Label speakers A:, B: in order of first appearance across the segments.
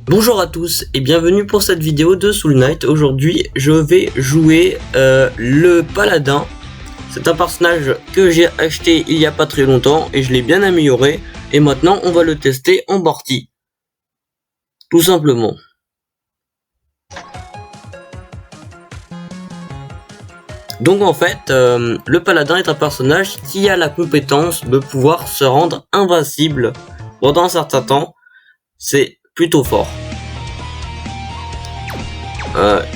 A: Bonjour à tous et bienvenue pour cette vidéo de Soul Knight. Aujourd'hui je vais jouer le paladin. C'est un personnage que j'ai acheté il y a pas très longtemps et je l'ai bien amélioré. Et maintenant on va le tester en partie. Tout simplement. Donc en fait, le paladin est un personnage qui a la compétence de pouvoir se rendre invincible pendant un certain temps. C'est plutôt fort.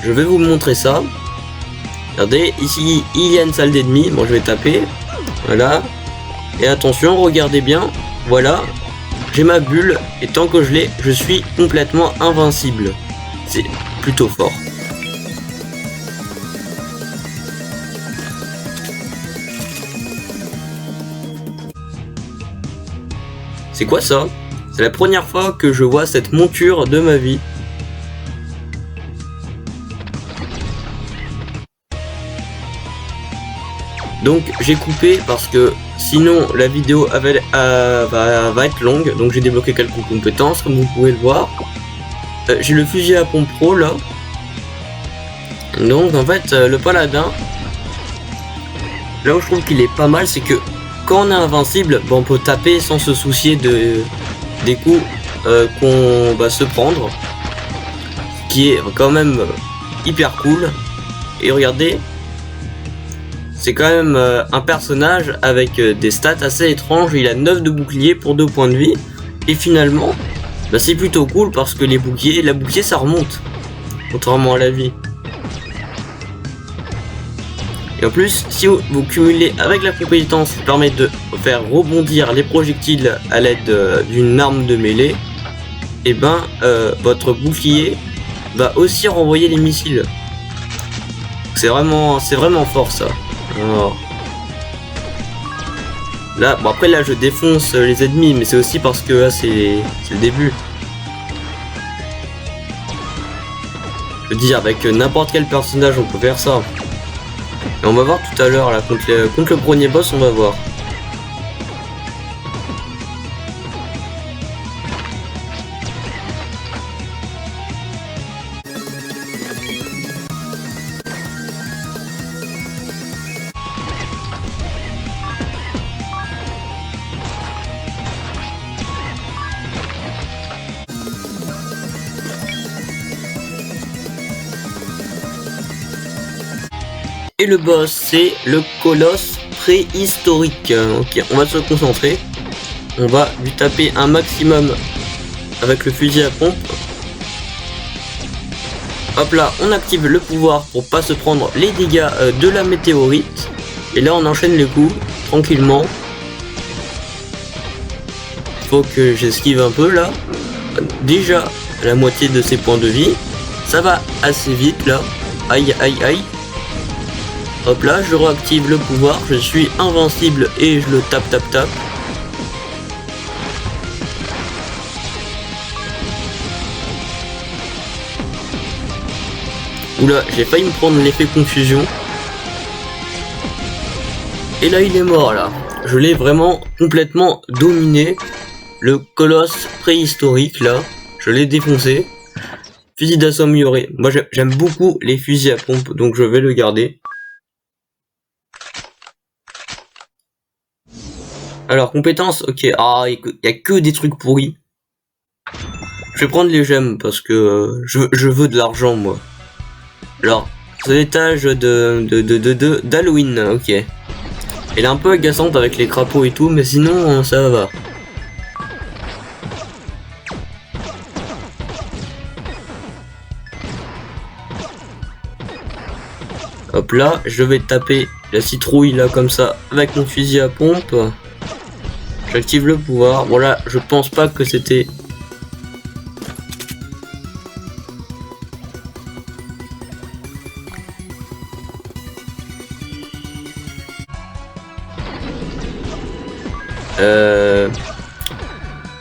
A: Je vais vous montrer ça. Regardez, ici il y a une salle d'ennemis. Bon, je vais taper. Voilà. Et attention, regardez bien. Voilà. J'ai ma bulle. Et tant que je l'ai, je suis complètement invincible. C'est plutôt fort. C'est quoi ça? C'est la première fois que je vois cette monture de ma vie. Donc j'ai coupé parce que sinon la vidéo va être longue. Donc j'ai débloqué quelques compétences comme vous pouvez le voir. J'ai le fusil à pompe pro là. Donc en fait le paladin, là où je trouve qu'il est pas mal, c'est que quand on est invincible, on peut taper sans se soucier des coups qu'on va se prendre. Ce qui est quand même hyper cool. Et regardez, c'est quand même un personnage avec des stats assez étranges. Il a 9 de bouclier pour 2 points de vie. Et finalement, c'est plutôt cool parce que la bouclier ça remonte. Contrairement à la vie. Et en plus, si vous cumulez avec la compétence qui permet de faire rebondir les projectiles à l'aide d'une arme de mêlée, et votre bouclier va aussi renvoyer les missiles. C'est vraiment fort ça. Alors. Là, bon après là je défonce les ennemis, mais c'est aussi parce que là c'est le début. Je veux dire, avec n'importe quel personnage on peut faire ça. Et on va voir tout à l'heure là contre le premier boss, on va voir. Et le boss, c'est le colosse préhistorique. Ok, on va se concentrer. On va lui taper un maximum avec le fusil à pompe. Hop là, on active le pouvoir pour pas se prendre les dégâts de la météorite. Et là, on enchaîne les coups tranquillement. Faut que j'esquive un peu là. Déjà la moitié de ses points de vie. Ça va assez vite là. Aïe aïe aïe. Hop là, je réactive le pouvoir, je suis invincible et je le tape. Oula, j'ai failli me prendre l'effet confusion. Et là il est mort là. Je l'ai vraiment complètement dominé. Le colosse préhistorique là, je l'ai défoncé. Fusil d'assaut amélioré. Moi j'aime beaucoup les fusils à pompe, donc je vais le garder. Alors, compétences, ok. Ah, il y a que des trucs pourris. Je vais prendre les gemmes parce que je veux de l'argent, moi. Alors, c'est l'étage d'Halloween, ok. Elle est un peu agaçante avec les crapauds et tout, mais sinon, ça va. Hop là, je vais taper la citrouille là comme ça avec mon fusil à pompe. J'active le pouvoir. Voilà, je pense pas que c'était...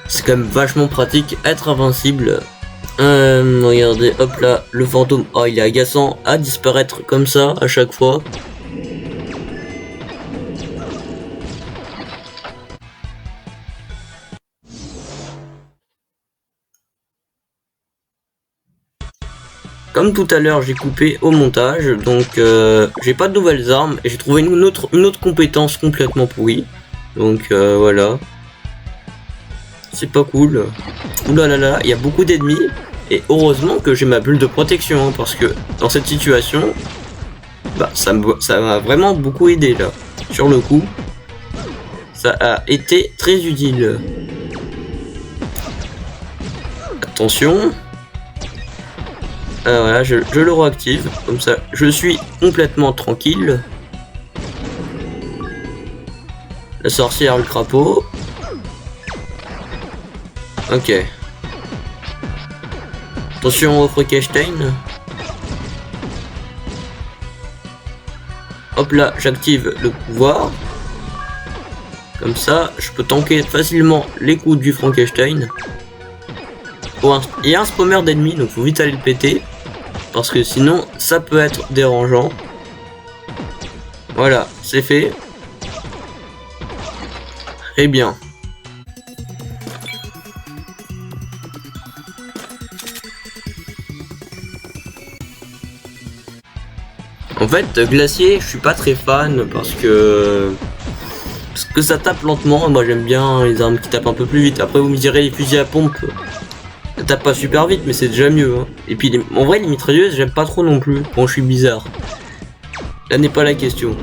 A: C'est quand même vachement pratique, être invincible. Regardez, hop là, le fantôme. Oh, il est agaçant à disparaître comme ça à chaque fois. comme tout à l'heure, j'ai coupé au montage, donc j'ai pas de nouvelles armes et j'ai trouvé une autre compétence complètement pourrie. Donc voilà, c'est pas cool. Ouh là là là, il y a beaucoup d'ennemis et heureusement que j'ai ma bulle de protection hein, parce que dans cette situation, bah ça m'a vraiment beaucoup aidé là. Sur le coup, ça a été très utile. Attention. Voilà, je le réactive, comme ça je suis complètement tranquille. La sorcière, le crapaud. Ok. Attention au Frankenstein. Hop là, j'active le pouvoir. Comme ça, je peux tanker facilement les coups du Frankenstein. Il y a un spammer d'ennemis, donc faut vite aller le péter. Parce que sinon, ça peut être dérangeant. Voilà, c'est fait. Très bien. En fait, glacier, je suis pas très fan parce que ça tape lentement. Moi, j'aime bien les armes qui tapent un peu plus vite. Après, vous me direz les fusils à pompe, ça tape pas super vite, mais c'est déjà mieux. Hein. Et puis, en vrai, les mitrailleuses, j'aime pas trop non plus. Bon, je suis bizarre. Là n'est pas la question.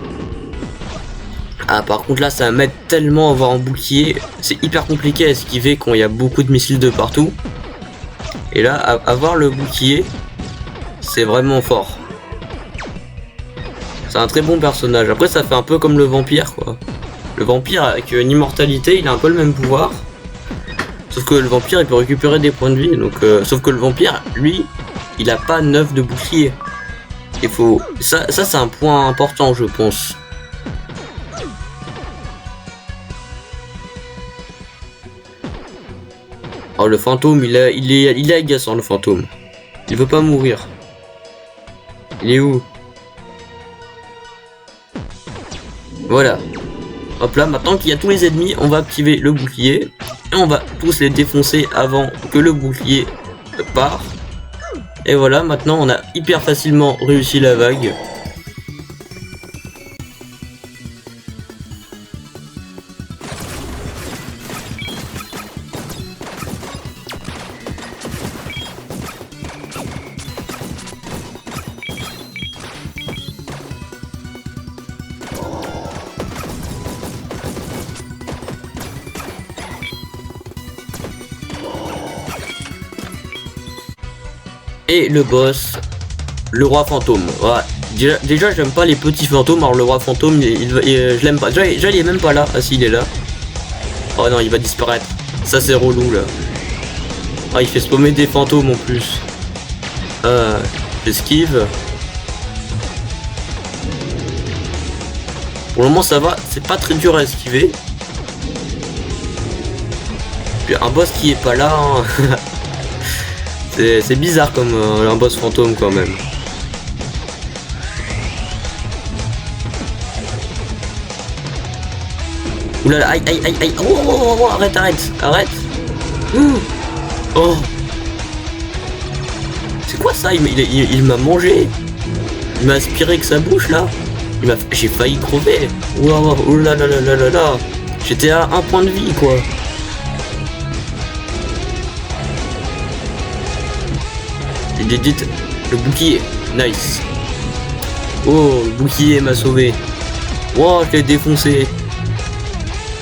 A: Ah, par contre, là, ça va m'aide tellement à avoir un bouclier. C'est hyper compliqué à esquiver quand il y a beaucoup de missiles de partout. Et là, avoir le bouclier, c'est vraiment fort. C'est un très bon personnage. Après, ça fait un peu comme le vampire, quoi. Le vampire, avec une immortalité, il a un peu le même pouvoir. Sauf que le vampire, il peut récupérer des points de vie. Donc, sauf que le vampire, lui, il a pas 9 de bouclier. Il faut... Ça c'est un point important, je pense. Oh, le fantôme, il est agaçant, le fantôme. Il veut pas mourir. Il est où? Voilà. Hop là, maintenant qu'il y a tous les ennemis, on va activer le bouclier. Et on va tous les défoncer avant que le bouclier part. Et voilà, maintenant on a hyper facilement réussi la vague. Et le boss, le roi fantôme. Voilà. Déjà j'aime pas les petits fantômes, alors le roi fantôme, je l'aime pas. Déjà il est même pas là. Ah si, il est là. Oh non, il va disparaître. Ça c'est relou là. Ah, il fait spammer des fantômes en plus. J'esquive. Pour le moment ça va, c'est pas très dur à esquiver. Puis un boss qui est pas là. Hein. C'est bizarre comme un boss fantôme quand même. Oulala, aïe aïe aïe aïe. Oh, arrête. Oh. C'est quoi ça? Il m'a mangé. Il m'a aspiré avec sa bouche là. J'ai failli crever. Oh là là là là là là. J'étais à un point de vie quoi. Dites le bouclier, nice. Oh, le bouclier m'a sauvé. Oh, je l'ai défoncé.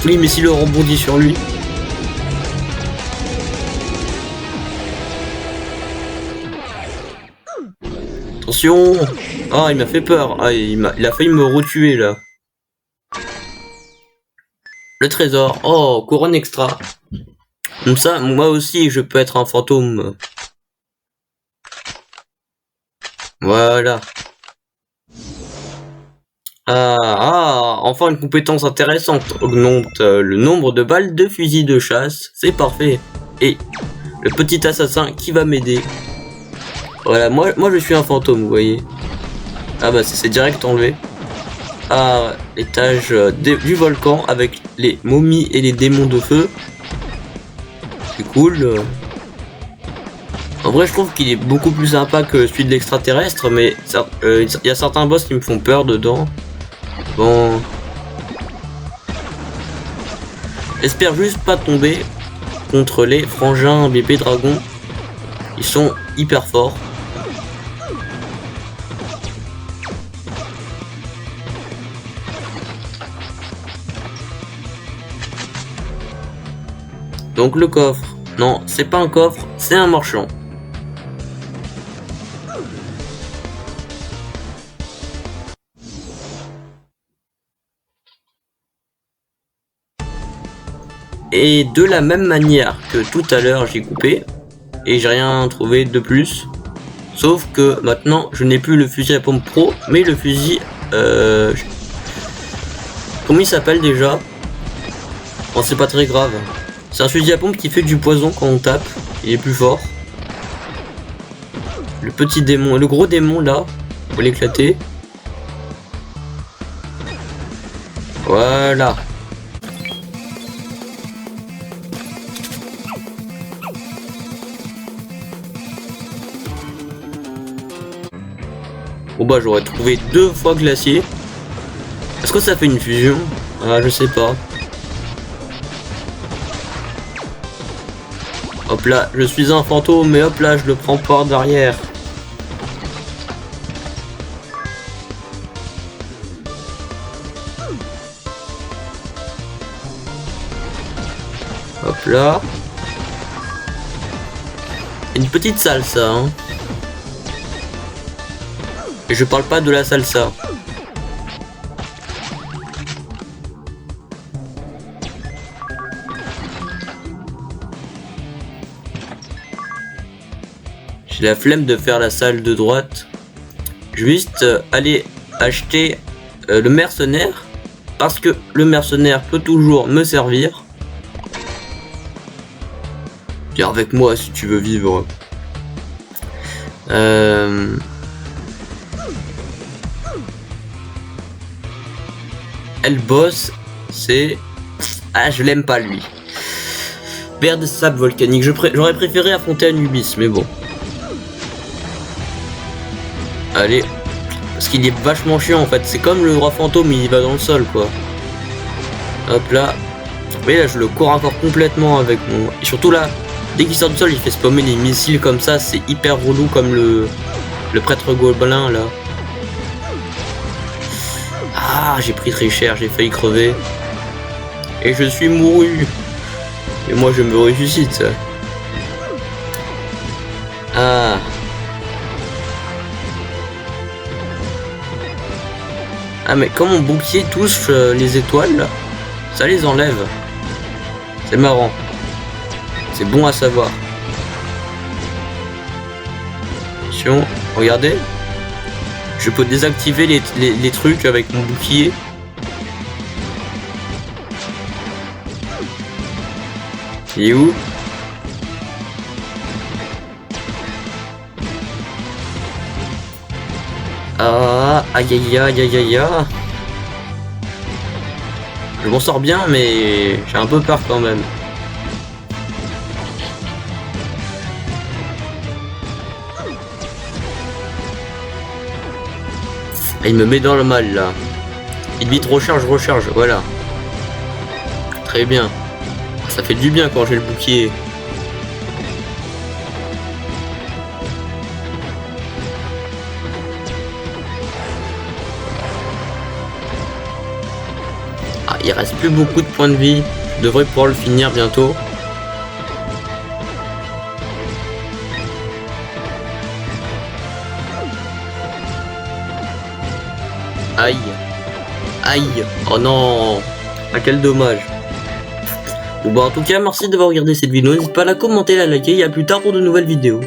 A: Oui, mais si le rebondit sur lui. Attention. Ah, il m'a fait peur. Ah, il a failli me retuer là. Le trésor. Oh, couronne extra. Comme ça, moi aussi, je peux être un fantôme. Voilà. Enfin une compétence intéressante. Augmente le nombre de balles de fusil de chasse. C'est parfait. Et le petit assassin qui va m'aider. Voilà, moi je suis un fantôme, vous voyez. Ah bah c'est direct enlevé. À l'étage du volcan avec les momies et les démons de feu. C'est cool. En vrai, je trouve qu'il est beaucoup plus sympa que celui de l'extraterrestre, mais il y a certains boss qui me font peur dedans. Bon. J'espère juste pas tomber contre les frangins bébés dragons. Ils sont hyper forts. Donc le coffre. Non, c'est pas un coffre, c'est un marchand. Et de la même manière que tout à l'heure j'ai coupé et j'ai rien trouvé de plus. Sauf que maintenant je n'ai plus le fusil à pompe pro mais le fusil comment il s'appelle déjà? Bon, c'est pas très grave. C'est un fusil à pompe qui fait du poison quand on tape. Il est plus fort. Le petit démon, le gros démon là, faut l'éclater. Voilà. Bon bah j'aurais trouvé 2 fois glacier. Est-ce que ça fait une fusion? Ah je sais pas. Hop là, je suis un fantôme mais hop là je le prends par derrière. Hop là. Une petite salsa hein. Et je parle pas de la salsa. J'ai la flemme de faire la salle de droite. Juste aller acheter le mercenaire. Parce que le mercenaire peut toujours me servir. Viens avec moi si tu veux vivre. Le boss, c'est... Ah, je l'aime pas lui. Père de sable volcanique. J'aurais préféré affronter Anubis, mais bon. Allez. Parce qu'il est vachement chiant en fait. C'est comme le roi fantôme, il va dans le sol quoi. Hop là. Vous voyez là, je le cours encore complètement avec mon... Et surtout là, dès qu'il sort du sol, il fait spammer les missiles comme ça. C'est hyper relou comme le prêtre gobelin là. Ah, j'ai pris très cher, j'ai failli crever. Et je suis mouru. Et moi je me ressuscite. Ah. Ah mais quand mon bouclier touche les étoiles, là, ça les enlève. C'est marrant. C'est bon à savoir. Attention, regardez. Je peux désactiver les trucs avec mon bouclier. Il est où? Ah, aïe aïe aïe aïe aïe aïe. Je m'en sors bien mais j'ai un peu peur quand même. Il me met dans le mal là. Il dit recharge, voilà. Très bien. Ça fait du bien quand j'ai le bouclier. Ah, il reste plus beaucoup de points de vie. Je devrais pouvoir le finir bientôt. Aïe. Aïe. Oh non. Ah, quel dommage. Bon bah en tout cas merci d'avoir regardé cette vidéo. N'hésite pas à la commenter, à la liker et à plus tard pour de nouvelles vidéos.